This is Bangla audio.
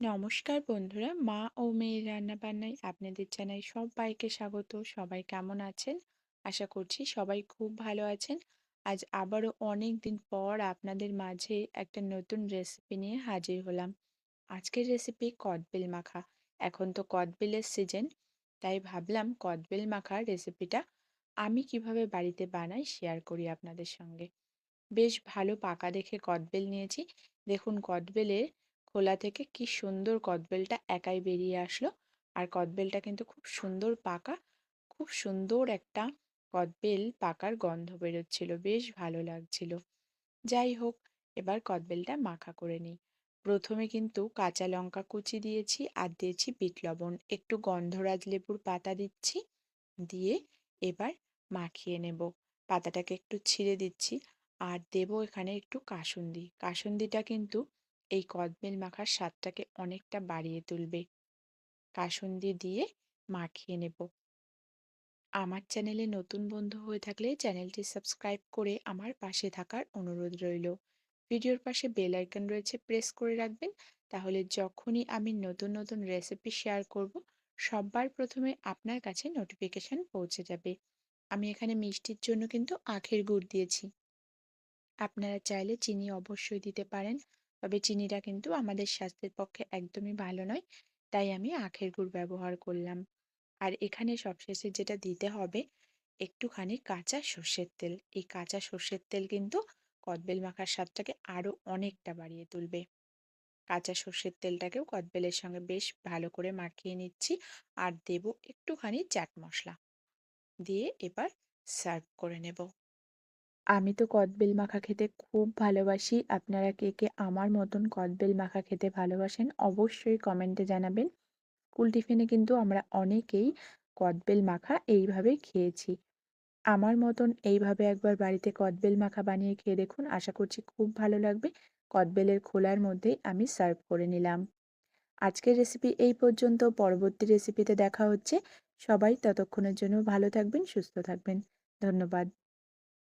নমস্কার বন্ধুরা, মা ও মেয়ের রান্নাবান্নায় আপনাদের জানাই সবাইকে স্বাগত। সবাই কেমন আছেন? আশা করছি সবাই খুব ভালো আছেন। আজ আবারও অনেক দিন পর আপনাদের মাঝে একটা নতুন রেসিপি নিয়ে হাজির হলাম। আজকের রেসিপি কদবেল মাখা। এখন তো কদবেলের সিজন, তাই ভাবলাম কদবেল মাখার রেসিপিটা আমি কিভাবে বাড়িতে বানাই শেয়ার করি আপনাদের সঙ্গে। বেশ ভালো পাকা দেখে কদবেল নিয়েছি। দেখুন কদবেলের খোলা থেকে কি সুন্দর কদবেলটা একাই বেরিয়ে আসলো। আর কদবেলটা কিন্তু খুব সুন্দর পাকা, খুব সুন্দর একটা কদবেল পাকার গন্ধ বেরোচ্ছিল, বেশ ভালো লাগছিল। যাই হোক, এবার কদবেলটা মাখা করে নিই। প্রথমে কিন্তু কাঁচা লঙ্কা কুচি দিয়েছি আর দিয়েছি বিট লবণ, একটু গন্ধরাজ লেবুর পাতা দিচ্ছি, দিয়ে এবার মাখিয়ে নেব। পাতাটাকে একটু ছিঁড়ে দিচ্ছি আর দেব এখানে একটু কাসুন্দি। কাসুন্দিটা কিন্তু এই কদবেল মাখার স্বাদটাকে অনেকটা বাড়িয়ে তুলবে। কাসুন্দি দিয়ে মাখিয়ে নেব। আমার চ্যানেলে নতুন বন্ধু হয়ে থাকলে চ্যানেলটি সাবস্ক্রাইব করে আমার পাশে থাকার অনুরোধ রইল। ভিডিওর পাশে বেল আইকন রয়েছে, প্রেস করে রাখবেন, তাহলে যখনই আমি নতুন নতুন রেসিপি শেয়ার করব সবার প্রথমে আপনার কাছে নোটিফিকেশন পৌঁছে যাবে। আমি এখানে মিষ্টির জন্য কিন্তু আখের গুড় দিয়েছি। আপনারা চাইলে চিনি অবশ্যই দিতে পারেন, তবে চিনিটা কিন্তু আমাদের স্বাস্থ্যের পক্ষে একদমই ভালো নয়, তাই আমি আখের গুড় ব্যবহার করলাম। আর এখানে সবশেষে যেটা দিতে হবে, একটুখানি কাঁচা সর্ষের তেল। এই কাঁচা সর্ষের তেল কিন্তু কদবেল মাখার স্বাদটাকে আরো অনেকটা বাড়িয়ে তুলবে। কাঁচা সর্ষের তেলটাকেও কদবেলের সঙ্গে বেশ ভালো করে মাখিয়ে নিচ্ছি আর দেব একটুখানি চাট মশলা, দিয়ে এবার সার্ভ করে নেব। আমি তো কদবেল মাখা খেতে খুব ভালোবাসি। আপনারা কে কে আমার মতন কদবেল মাখা খেতে ভালোবাসেন অবশ্যই কমেন্টে জানাবেন। স্কুল টিফিনে কিন্তু আমরা অনেকেই কদবেল মাখা এইভাবে খেয়েছি। আমার মতন এইভাবে একবার বাড়িতে কদবেল মাখা বানিয়ে খেয়ে দেখুন, আশা করছি খুব ভালো লাগবে। কদবেলের খোলার মধ্যেই আমি সার্ভ করে নিলাম। আজকের রেসিপি এই পর্যন্ত, পরবর্তী রেসিপিতে দেখা হচ্ছে। সবাই ততক্ষণের জন্য ভালো থাকবেন, সুস্থ থাকবেন। ধন্যবাদ।